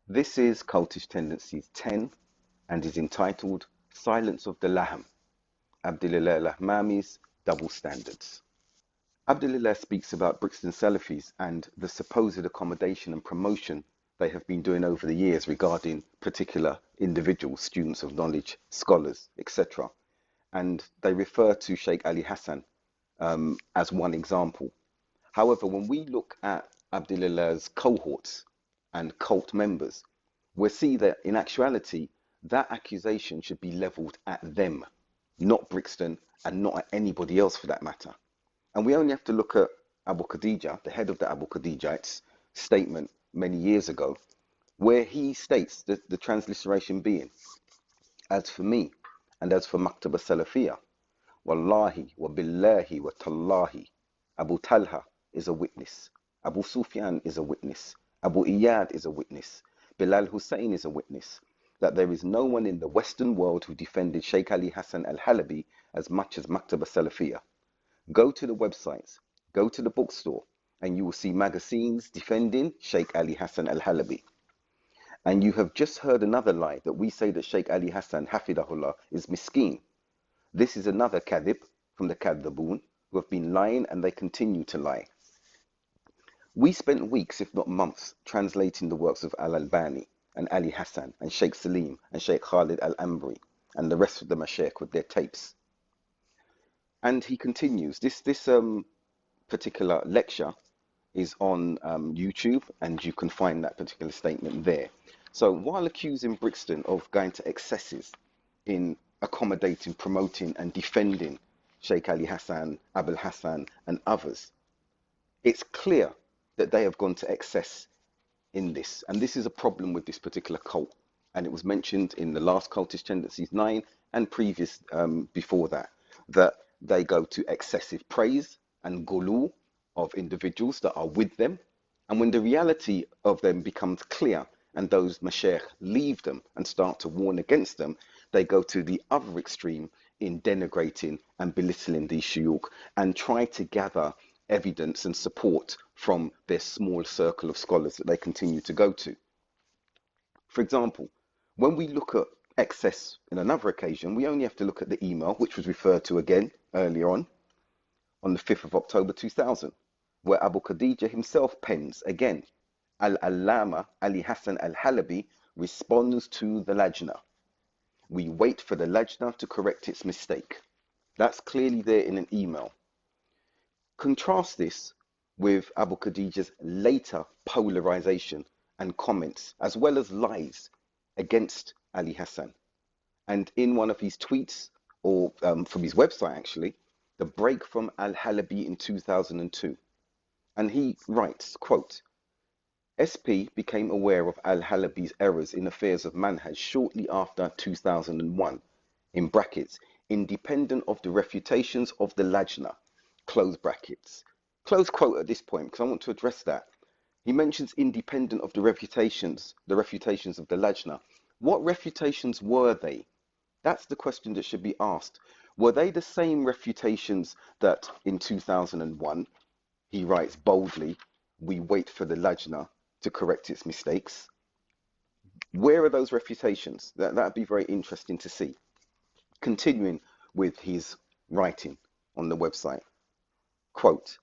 This is Cultish Tendencies 10 and is entitled Silence of the Lahm, Abdulilah Lahmani's Double Standards. Abdulillah speaks about Brixton Salafis and the supposed accommodation and promotion they have been doing over the years regarding particular individuals, students of knowledge, scholars, etc. And they refer to Sheikh Ali Hassan as one example. However, when we look at Abdulillah's cohorts and cult members, we see that in actuality, that accusation should be leveled at them, not Brixton and not at anybody else for that matter. And we only have to look at Abu Khadija, the head of the Abu Khadijites, statement many years ago, where he states that the transliteration being, as for me and as for Maktaba Salafiyah, Wallahi wa billahi wa tallahi, Abu Talha is a witness, Abu Sufyan is a witness, Abu Iyad is a witness, Bilal Hussein is a witness, that there is no one in the Western world who defended Sheikh Ali Hassan al-Halabi as much as Maktaba Salafiyah. Go to the websites, go to the bookstore, and you will see magazines defending Sheikh Ali Hassan al-Halabi. And you have just heard another lie that we say that Sheikh Ali Hassan Hafidahullah is miskeen. This is another kadhib from the kadhaboon who have been lying and they continue to lie. We spent weeks, if not months, translating the works of Al-Albani and Ali Hassan and Sheikh Salim and Sheikh Khalid Al-Amri and the rest of the mashaykh with their tapes. And he continues, this particular lecture is on YouTube, and you can find that particular statement there. So while accusing Brixton of going to excesses in accommodating, promoting and defending Sheikh Ali Hassan, Abul Hassan and others, it's clear that they have gone to excess in this. And this is a problem with this particular cult. And it was mentioned in the last Cultish Tendencies 9 and previous before that, that they go to excessive praise and gulu of individuals that are with them. And when the reality of them becomes clear and those mashaykh leave them and start to warn against them, they go to the other extreme in denigrating and belittling these shuyukh and try to gather evidence and support from their small circle of scholars that they continue to go to. For example, when we look at excess in another occasion, we only have to look at the email, which was referred to again earlier on the 5th of October 2000, where Abu Khadija himself pens again, Al-Allama Ali Hassan al-Halabi responds to the Lajna. We wait for the Lajna to correct its mistake. That's clearly there in an email. Contrast this with Abu Khadija's later polarization and comments, as well as lies against Ali Hassan. And in one of his tweets, or from his website actually, the break from Al-Halabi in 2002. And he writes, quote, SP became aware of Al-Halabi's errors in affairs of manhaj shortly after 2001, in brackets, independent of the refutations of the Lajna, close brackets. Close quote at this point, because I want to address that. He mentions independent of the refutations of the Lajna. What refutations were they? That's the question that should be asked. Were they the same refutations that in 2001, he writes boldly, we wait for the Lajna to correct its mistakes? Where are those refutations? That'd be very interesting to see. Continuing with his writing on the website, quote,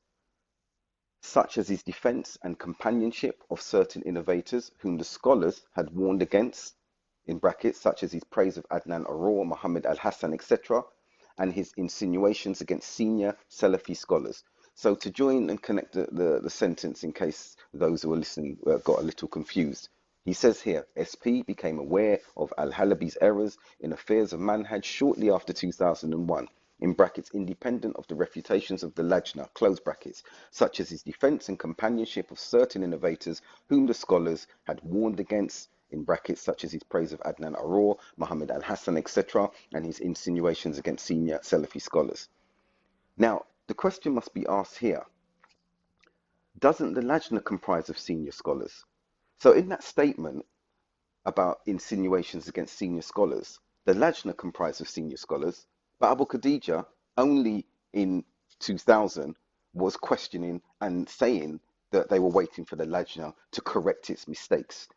such as his defense and companionship of certain innovators whom the scholars had warned against, in brackets, such as his praise of Adnan Aror, Muhammad al-Hassan, etc., and his insinuations against senior Salafi scholars. So to join and connect the sentence in case those who are listening got a little confused, he says here, SP became aware of al-Halabi's errors in affairs of manhaj shortly after 2001, in brackets, independent of the refutations of the Lajna, close brackets, such as his defense and companionship of certain innovators whom the scholars had warned against, in brackets, such as his praise of Adnan Aror, Muhammad al-Hassan, etc., and his insinuations against senior Salafi scholars. Now, the question must be asked here, doesn't the Lajna comprise of senior scholars? So in that statement about insinuations against senior scholars, the Lajna comprise of senior scholars, but Abu Khadija only in 2000 was questioning and saying that they were waiting for the Lajna to correct its mistakes.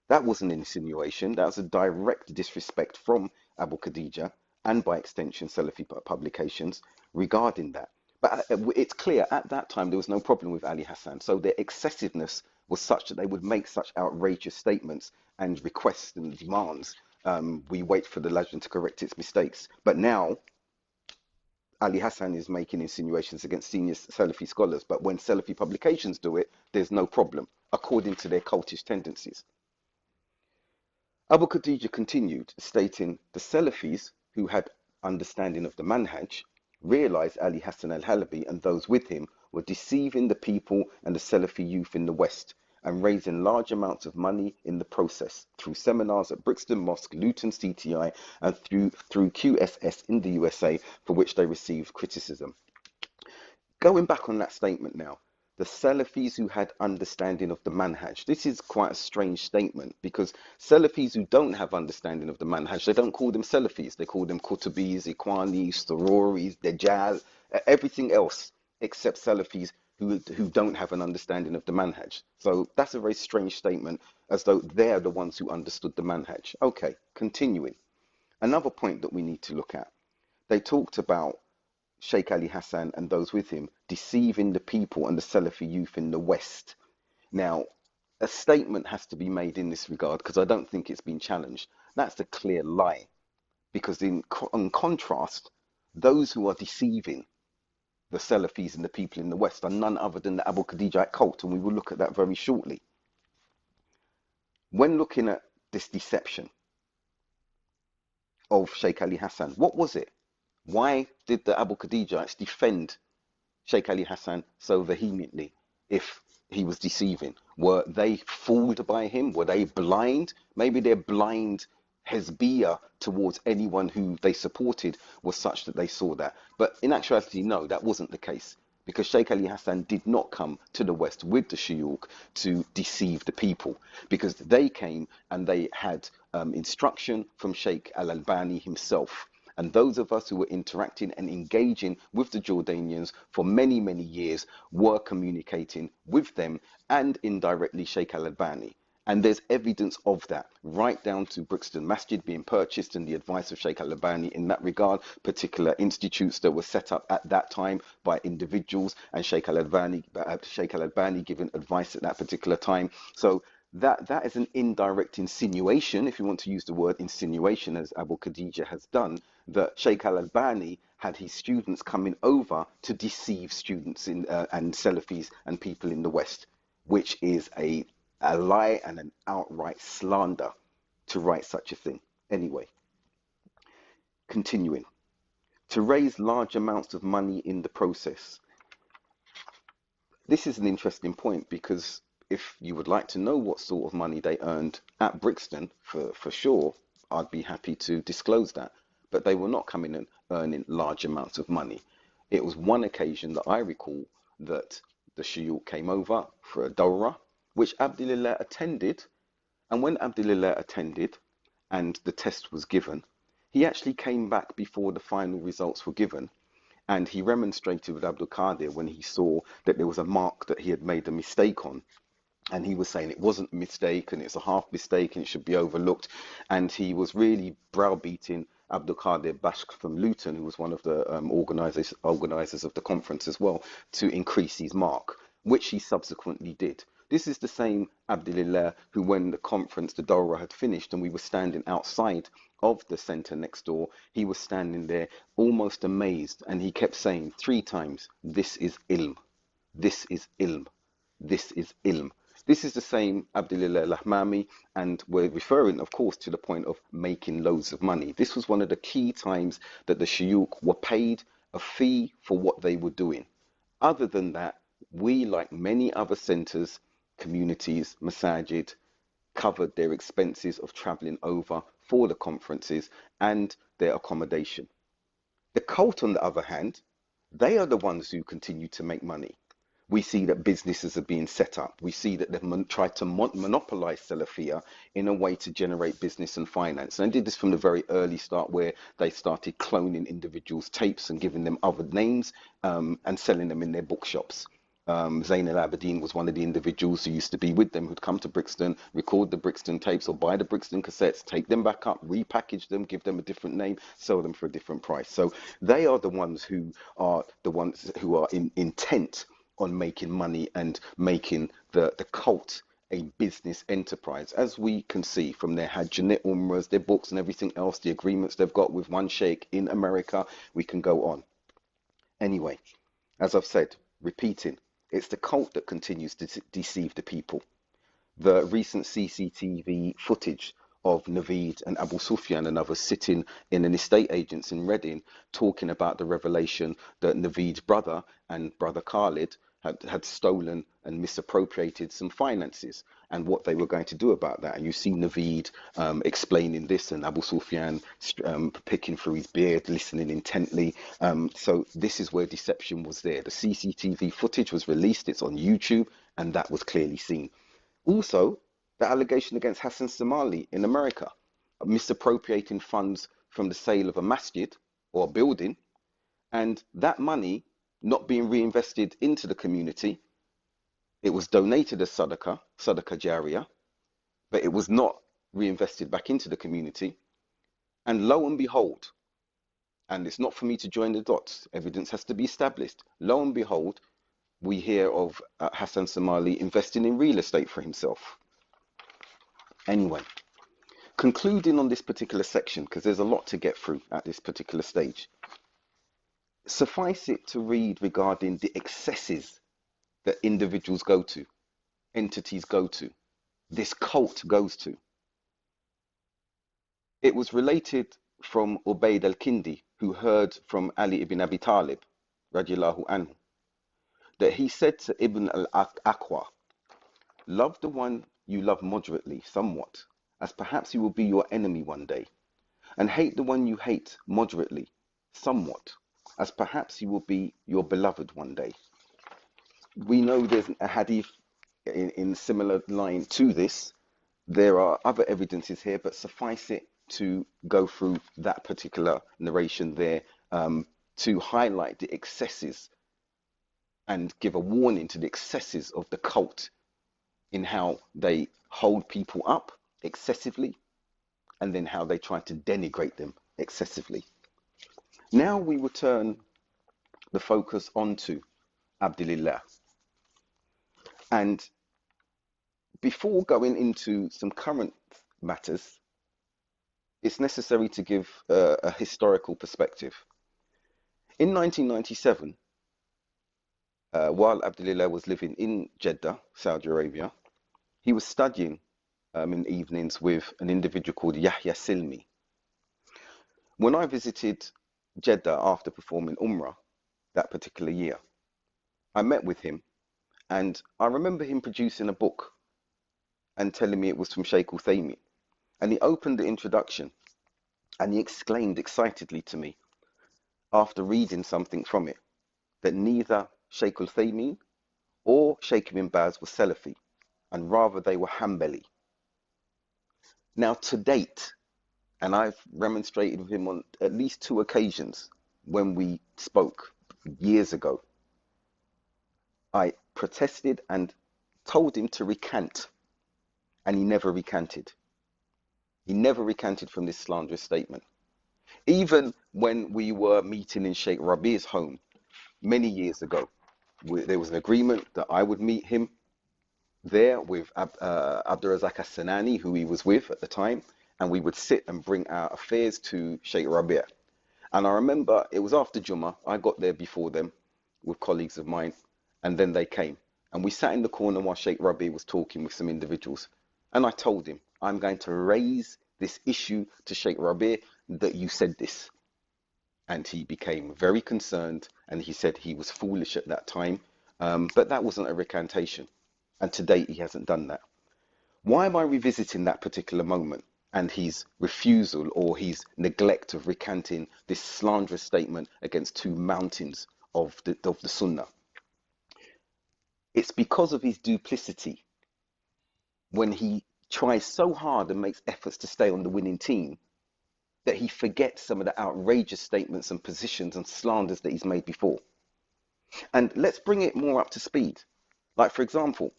That wasn't an insinuation. That was a direct disrespect from Abu Khadija and by extension Salafi publications regarding that. But it's clear at that time there was no problem with Ali Hassan. So their excessiveness was such that they would make such outrageous statements and requests and demands. We wait for the legend to correct its mistakes. But now Ali Hassan is making insinuations against senior Salafi scholars. But when Salafi publications do it, there's no problem, according to their cultish tendencies. Abu Khadija continued, stating the Salafis, who had understanding of the manhaj, realized Ali Hassan al-Halabi and those with him were deceiving the people and the Salafi youth in the West and raising large amounts of money in the process through seminars at Brixton Mosque, Luton CTI, and through QSS in the USA, for which they received criticism. Going back on that statement now, the Salafis who had understanding of the manhaj. This is quite a strange statement because Salafis who don't have understanding of the manhaj, they don't call them Salafis. They call them Qutubis, Ikhwanis, Thururis, Dajjal, everything else except Salafis who don't have an understanding of the manhaj. So that's a very strange statement, as though they're the ones who understood the manhaj. Okay, continuing. Another point that we need to look at. They talked about Sheikh Ali Hassan and those with him deceiving the people and the Salafi youth in the West. Now, a statement has to be made in this regard because I don't think it's been challenged. That's a clear lie, because in contrast, those who are deceiving the Salafis and the people in the West are none other than the Abu Khadeejite cult, and we will look at that very shortly. When looking at this deception of Sheikh Ali Hassan, what was it? Why did the Abu Khadijites defend Sheikh Ali Hassan so vehemently if he was deceiving? Were they fooled by him? Were they blind? Maybe their blind hezbiya towards anyone who they supported was such that they saw that. But in actuality, no, that wasn't the case, because Sheikh Ali Hassan did not come to the West with the shuyukh to deceive the people, because they came and they had instruction from Sheikh Al-Albani himself. And those of us who were interacting and engaging with the Jordanians for many, many years were communicating with them and indirectly Sheikh Al-Albani. And there's evidence of that, right down to Brixton Masjid being purchased and the advice of Sheikh Al-Albani in that regard, particular institutes that were set up at that time by individuals, and Sheikh Al-Albani giving advice at that particular time. So that is an indirect insinuation, if you want to use the word insinuation, as Abu Khadija has done, that Sheikh Al-Albani had his students coming over to deceive students and Salafis and people in the West, which is a lie and an outright slander to write such a thing. Anyway, continuing. To raise large amounts of money in the process. This is an interesting point, because if you would like to know what sort of money they earned at Brixton, for sure, I'd be happy to disclose that. But they were not coming and earning large amounts of money. It was one occasion that I recall that the shuyukh came over for a dawrah, which Abdulilah attended. And when Abdulilah attended and the test was given, he actually came back before the final results were given. And he remonstrated with Abdul Qadir when he saw that there was a mark that he had made a mistake on. And he was saying it wasn't a mistake and it's a half mistake and it should be overlooked. And he was really browbeating Abdul Qadir Bashk from Luton, who was one of the organizers of the conference as well, to increase his mark, which he subsequently did. This is the same Abdulillah who, when the conference, the Dawrah had finished and we were standing outside of the center next door, he was standing there almost amazed, and he kept saying 3 times, "This is ilm, this is ilm, this is ilm." This is the same Abdulilah Lahmani, and we're referring, of course, to the point of making loads of money. This was one of the key times that the shuyukh were paid a fee for what they were doing. Other than that, we, like many other centers, communities, masajid, covered their expenses of traveling over for the conferences and their accommodation. The cult, on the other hand, they are the ones who continue to make money. We see that businesses are being set up. We see that they've tried to monopolize Salafiyah in a way to generate business and finance. And they did this from the very early start, where they started cloning individuals' tapes and giving them other names and selling them in their bookshops. Zain al Abidin was one of the individuals who used to be with them, who'd come to Brixton, record the Brixton tapes or buy the Brixton cassettes, take them back up, repackage them, give them a different name, sell them for a different price. So they are the ones who are intent on making money and making the cult a business enterprise, as we can see from their Hajjat Umrahs, their books and everything else, the agreements they've got with one sheikh in America. We can go on. Anyway, as I've said, repeating, it's the cult that continues to deceive the people. The recent CCTV footage of Naveed and Abu Sufyan and others sitting in an estate agent's in Reading talking about the revelation that Naveed's brother and brother Khalid had stolen and misappropriated some finances and what they were going to do about that. And you see Naveed explaining this and Abu Sufyan picking through his beard, listening intently. So this is where deception was there. The CCTV footage was released, it's on YouTube, and that was clearly seen. Also, the allegation against Hassan Somali in America, misappropriating funds from the sale of a masjid or a building, and that money not being reinvested into the community. It was donated as sadaqah jariyah, but it was not reinvested back into the community. And lo and behold, and it's not for me to join the dots, evidence has to be established. Lo and behold, we hear of Hassan Somali investing in real estate for himself. Anyway, concluding on this particular section, because there's a lot to get through at this particular stage, suffice it to read regarding the excesses that individuals go to, entities go to, this cult goes to. It was related from Ubayd al-Kindi, who heard from Ali ibn Abi Talib, radiallahu anhu, that he said to Ibn al-Aqwa, love the one you love moderately, somewhat, as perhaps he will be your enemy one day, and hate the one you hate moderately, somewhat, as perhaps he will be your beloved one day. We know there's a hadith in similar line to this. There are other evidences here, but suffice it to go through that particular narration there to highlight the excesses and give a warning to the excesses of the cult in how they hold people up excessively and then how they try to denigrate them excessively. Now we return the focus onto Abdulilah. And before going into some current matters, it's necessary to give a historical perspective. In 1997, while Abdulilah was living in Jeddah, Saudi Arabia, he was studying in evenings with an individual called Yahya Silmi. When I visited Jeddah after performing Umrah that particular year, I met with him, and I remember him producing a book and telling me it was from Sheikh Uthaymeen. And he opened the introduction and he exclaimed excitedly to me, after reading something from it, that neither Sheikh Uthaymeen or Sheikh Ibn Baz were Salafi, and rather they were Hanbali. Now to date, and I've remonstrated with him on at least 2 occasions when we spoke years ago, I protested and told him to recant, and he never recanted. He never recanted from this slanderous statement. Even when we were meeting in Sheikh Rabi's home many years ago, there was an agreement that I would meet him there with Abdurazak as-Sanani, who he was with at the time, and we would sit and bring our affairs to Sheikh Rabi'. And I remember it was after Jummah, I got there before them with colleagues of mine, and then they came. And we sat in the corner while Sheikh Rabi was talking with some individuals. And I told him, I'm going to raise this issue to Sheikh Rabi' that you said this. And he became very concerned, and he said he was foolish at that time, but that wasn't a recantation. And to date, he hasn't done that. Why am I revisiting that particular moment and his refusal or his neglect of recanting this slanderous statement against 2 mountains of the Sunnah? It's because of his duplicity. When he tries so hard and makes efforts to stay on the winning team, that he forgets some of the outrageous statements and positions and slanders that he's made before. And let's bring it more up to speed. Like, for example,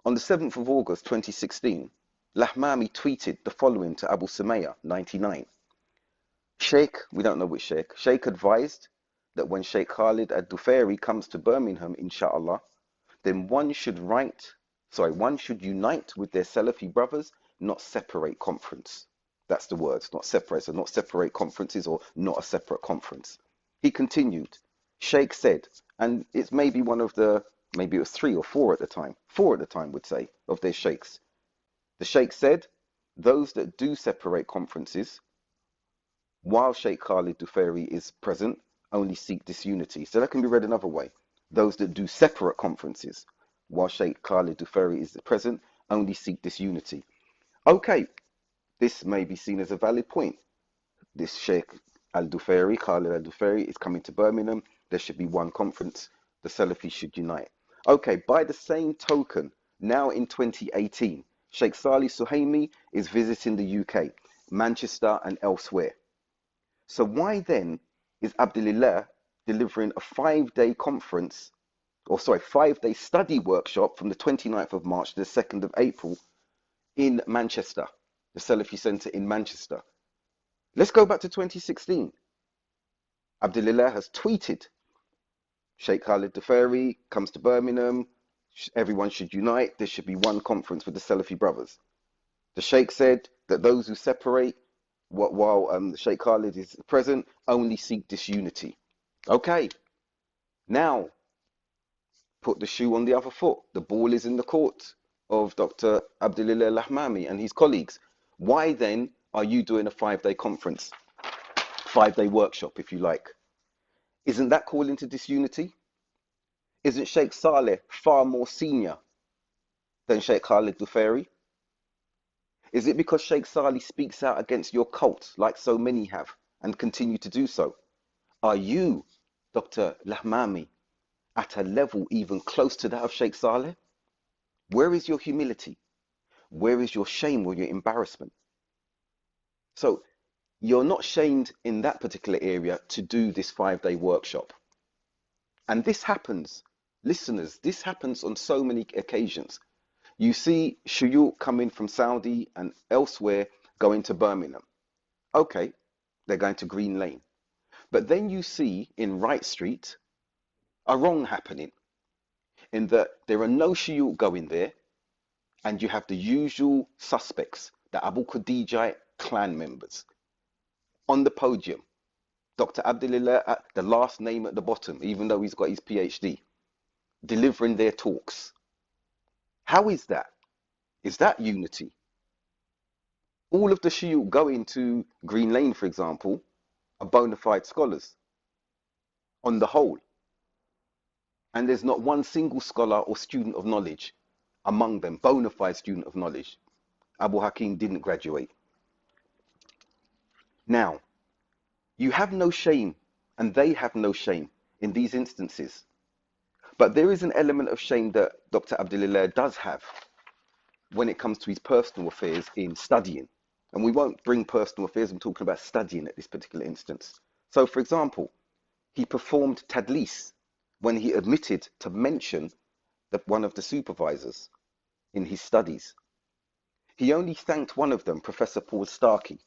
on the 7th of August 2016, Lahmani tweeted the following to Abu Sumaya, 99. Sheikh, we don't know which Sheikh, Sheikh advised that when Sheikh Khalid ad-Dufairi comes to Birmingham, inshallah, then one should unite with their Salafi brothers, not separate conference. That's the words, not separate, so not separate conferences or not a separate conference. He continued, Sheikh said, and it's maybe maybe it was 3 or 4 at the time, 4 at the time would say, of their sheikhs. The sheikh said, those that do separate conferences, while Sheikh Khalid Dufairi is present, only seek disunity. So that can be read another way. Those that do separate conferences, while Sheikh Khalid Dufairi is present, only seek disunity. Okay, this may be seen as a valid point. This Sheikh al-Dufairi, Khalid al-Dufairi, is coming to Birmingham. There should be one conference. The Salafis should unite. Okay, by the same token, now in 2018, Sheikh Salih Suhaimi is visiting the UK, Manchester and elsewhere. So why then is Abdulilah delivering a 5-day conference, or sorry, 5-day study workshop from the 29th of March to the 2nd of April in Manchester, the Salafi Centre in Manchester? Let's go back to 2016. Abdulilah has tweeted, Sheikh Khalid Dufairi comes to Birmingham, everyone should unite, there should be one conference with the Salafi brothers. The Sheikh said that those who separate while Sheikh Khalid is present only seek disunity. Okay, now put the shoe on the other foot. The ball is in the court of Dr. Abdulilah Lahmani and his colleagues. Why then are you doing a 5-day conference, 5-day workshop, if you like? Isn't that calling to disunity? Isn't Sheikh Saleh far more senior than Sheikh Khalid Dufairi? Is it because Sheikh Salih speaks out against your cult, like so many have, and continue to do so? Are you, Dr. Lahmani, at a level even close to that of Sheikh Saleh? Where is your humility? Where is your shame or your embarrassment? So you're not shamed in that particular area to do this 5-day workshop. And this happens, listeners, this happens on so many occasions. You see shuyukh coming from Saudi and elsewhere going to Birmingham. Okay, they're going to Green Lane. But then you see in Wright Street a wrong happening, in that there are no shuyukh going there, and you have the usual suspects, the Abu Khadeejite clan members. On the podium, Dr. Abdulilah, the last name at the bottom, even though he's got his PhD, delivering their talks. How is that? Is that unity? All of the shuyukh going to Green Lane, for example, are bona fide scholars on the whole. And there's not one single scholar or student of knowledge among them, bona fide student of knowledge. Abu Hakim didn't graduate. Now, you have no shame, and they have no shame in these instances. But there is an element of shame that Dr. Abdulilah does have when it comes to his personal affairs in studying. And we won't bring personal affairs, I'm talking about studying at this particular instance. So, for example, he performed tadlis when he admitted to mention one of the supervisors in his studies. He only thanked one of them, Professor Paul Starkey,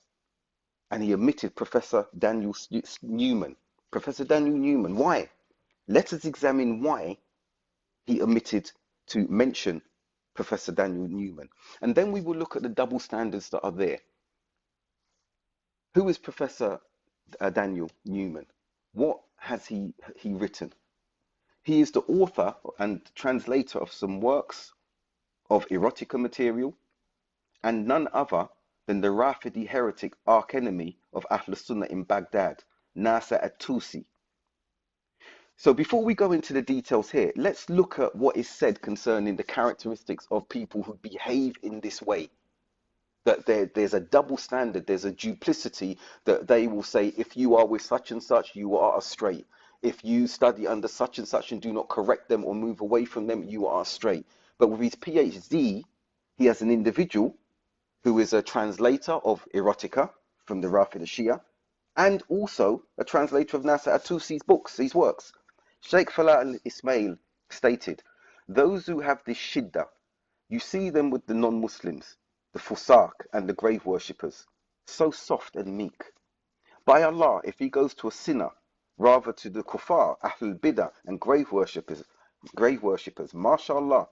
and he omitted Professor Daniel Newman. Professor Daniel Newman, why? Let us examine why he omitted to mention Professor Daniel Newman. And then we will look at the double standards that are there. Who is Professor Daniel Newman? What has he written? He is the author and translator of some works of erotica material, and none other than the Rafidi heretic arch-enemy of Ahl Sunnah in Baghdad, Nasser at-Tusi. So before we go into the details here, let's look at what is said concerning the characteristics of people who behave in this way. That there's a double standard, there's a duplicity, that they will say, if you are with such and such, you are astray. If you study under such and such and do not correct them or move away from them, you are astray. But with his PhD, he has an individual who is a translator of erotica from the Rafid Shia, and also a translator of Nasser at-Tusi's books, his works. Sheikh Falah al-Ismail stated, those who have this shiddah, you see them with the non-Muslims, the fusaq and the grave worshippers, so soft and meek. By Allah, if he goes to a sinner, rather to the kuffar, ahlul bidah and grave worshippers, mashallah,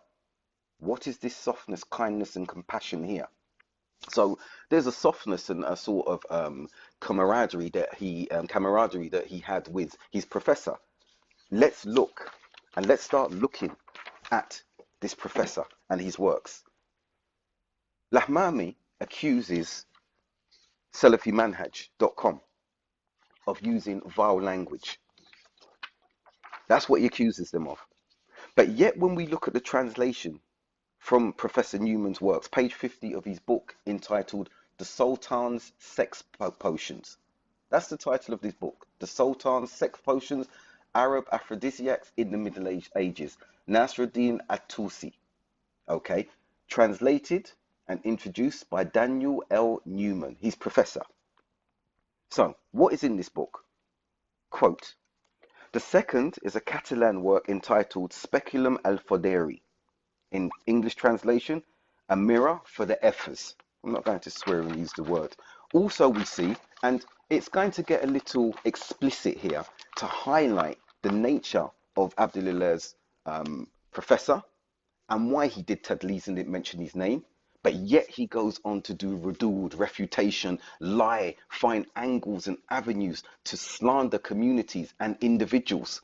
what is this softness, kindness and compassion here? So there's a softness and a sort of camaraderie that he had with his professor. Let's look and let's start looking at this professor and his works. Lahmani accuses SalafiManhaj.com of using vile language. That's what he accuses them of. But yet when we look at the translation from Professor Newman's works, page 50 of his book entitled The Sultan's Sex Potions. That's the title of this book. The Sultan's Sex Potions, Arab Aphrodisiacs in the Middle Ages. Nasruddin at-Tusi. Okay. Translated and introduced by Daniel L. Newman, his professor. So, what is in this book? Quote, the second is a Catalan work entitled Speculum al-Foderi. In English translation, a mirror for the effers. I'm not going to swear and use the word. Also we see, and it's going to get a little explicit here to highlight the nature of Abdulilah's professor and why he did tadlis and didn't mention his name. But yet he goes on to do rudud, refutation, lie, find angles and avenues to slander communities and individuals.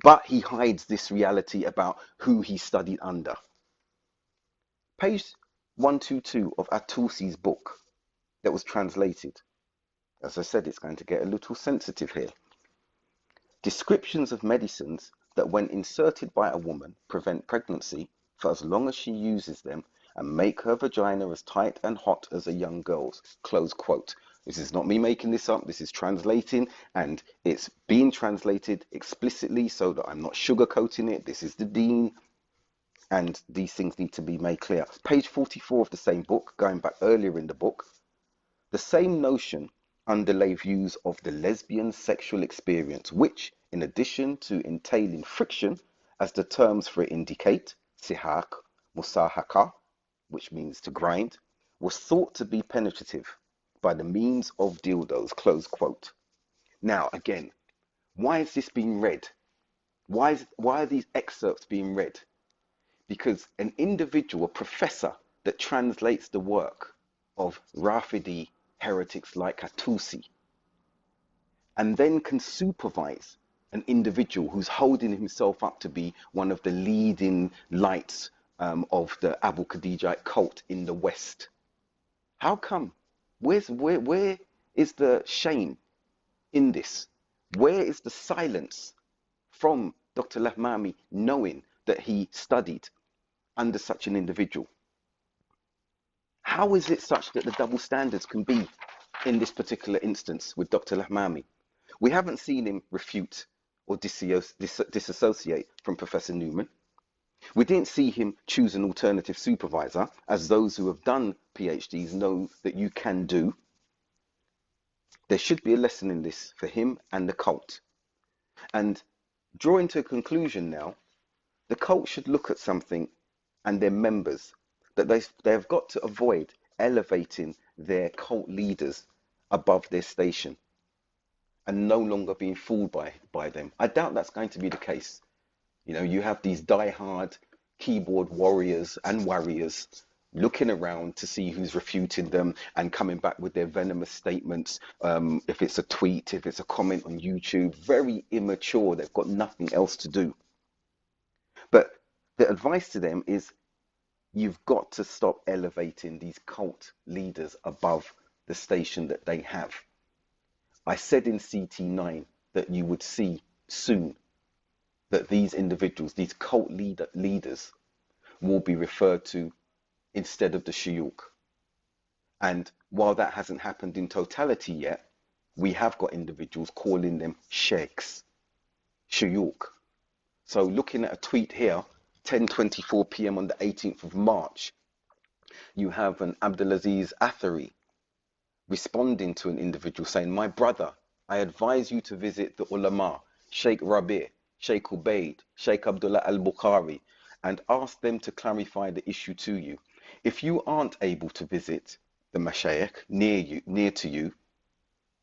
But he hides this reality about who he studied under. Page 122 of At-Tusi's book that was translated. As I said, it's going to get a little sensitive here. Descriptions of medicines that when inserted by a woman prevent pregnancy for as long as she uses them and make her vagina as tight and hot as a young girl's. Close quote. This is not me making this up. This is translating, and it's being translated explicitly so that I'm not sugarcoating it. This is the Deen, and these things need to be made clear. Page 44 of the same book, going back earlier in the book, the same notion underlay views of the lesbian sexual experience, which, in addition to entailing friction, as the terms for it indicate, sihak, musahaka, which means to grind, was thought to be penetrative by the means of dildos, close quote. Now, again, why is this being read? Why are these excerpts being read? Because an individual, a professor that translates the work of Rafidi heretics like At-Tusi and then can supervise an individual who's holding himself up to be one of the leading lights of the Abu Khadeejite cult in the West. How come? Where is the shame in this? Where is the silence from Dr. Lahmani knowing that he studied under such an individual? How is it such that the double standards can be in this particular instance with Dr. Lahmani? We haven't seen him refute or disassociate from Professor Newman. We didn't see him choose an alternative supervisor, as those who have done PhDs know that you can do. There should be a lesson in this for him and the cult. And drawing to a conclusion now, the cult should look at something and their members, that they have got to avoid elevating their cult leaders above their station and no longer being fooled by them. I doubt that's going to be the case. You know, you have these die-hard keyboard warriors and warriors looking around to see who's refuting them and coming back with their venomous statements. If it's a tweet, if it's a comment on YouTube, very immature. They've got nothing else to do. But the advice to them is you've got to stop elevating these cult leaders above the station that they have. I said in CT9 that you would see soon that these individuals, these cult leaders, will be referred to instead of the shuyukh. And while that hasn't happened in totality yet, we have got individuals calling them sheikhs, shuyukh. So looking at a tweet here, 10:24 p.m. on the 18th of March, you have an Abdulaziz Athari responding to an individual saying, my brother, I advise you to visit the ulama, Sheikh Rabi', Sheikh Ubaid, Sheikh Abdullah al-Bukhari, and ask them to clarify the issue to you. If you aren't able to visit the mashayikh near to you,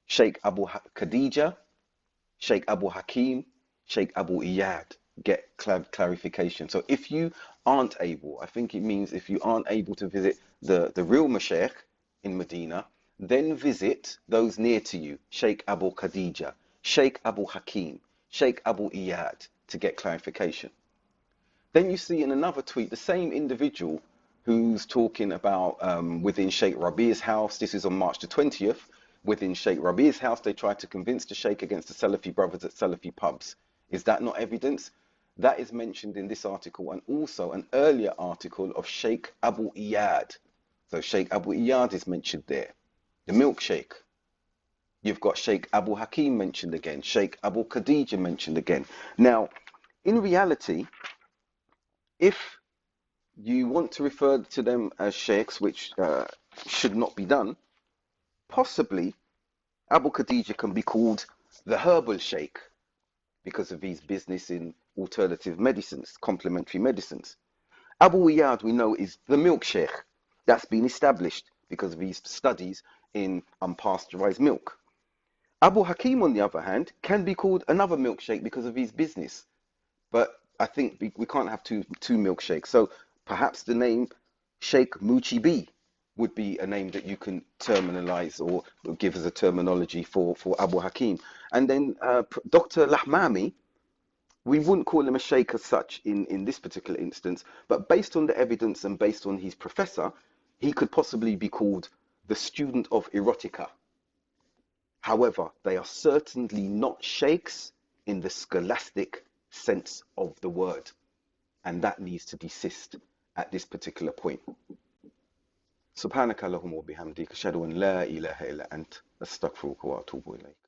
Sheikh Khadija, Sheikh Abu Hakim, Sheikh Abu Iyad, get clarification. So if you aren't able, I think it means if you aren't able to visit the real mashayikh in Medina, then visit those near to you, Sheikh Abu Khadija, Sheikh Abu Hakim, Sheikh Abu Iyad, to get clarification. Then you see in another tweet the same individual who's talking about within Sheikh Rabi's house. This is on March the 20th. Within Sheikh Rabi's house, they tried to convince the Sheikh against the Salafi brothers at Salafi pubs. Is that not evidence? That is mentioned in this article and also an earlier article of Sheikh Abu Iyad. So Sheikh Abu Iyad is mentioned there. The milkshake. You've got Sheikh Abu Hakim mentioned again. Sheikh Abu Khadija mentioned again. Now, in reality, if you want to refer to them as sheikhs, which should not be done, possibly Abu Khadija can be called the herbal sheikh because of his business in alternative medicines, complementary medicines. Abu Iyad, we know, is the milk sheikh. That's been established because of his studies in unpasteurized milk. Abu Hakim, on the other hand, can be called another milkshake because of his business. But I think we can't have two milkshakes. So perhaps the name Sheikh Muchibi would be a name that you can terminalize or give as a terminology for Abu Hakim. And then Dr. Lahmani, we wouldn't call him a sheikh as such in this particular instance, but based on the evidence and based on his professor, he could possibly be called the student of erotica. However, they are certainly not sheikhs in the scholastic sense of the word, and that needs to desist at this particular point. سبحانك اللهم وبحمدك أشهد أن لا إله إلا أنت أستغفرك وأتوب إليك.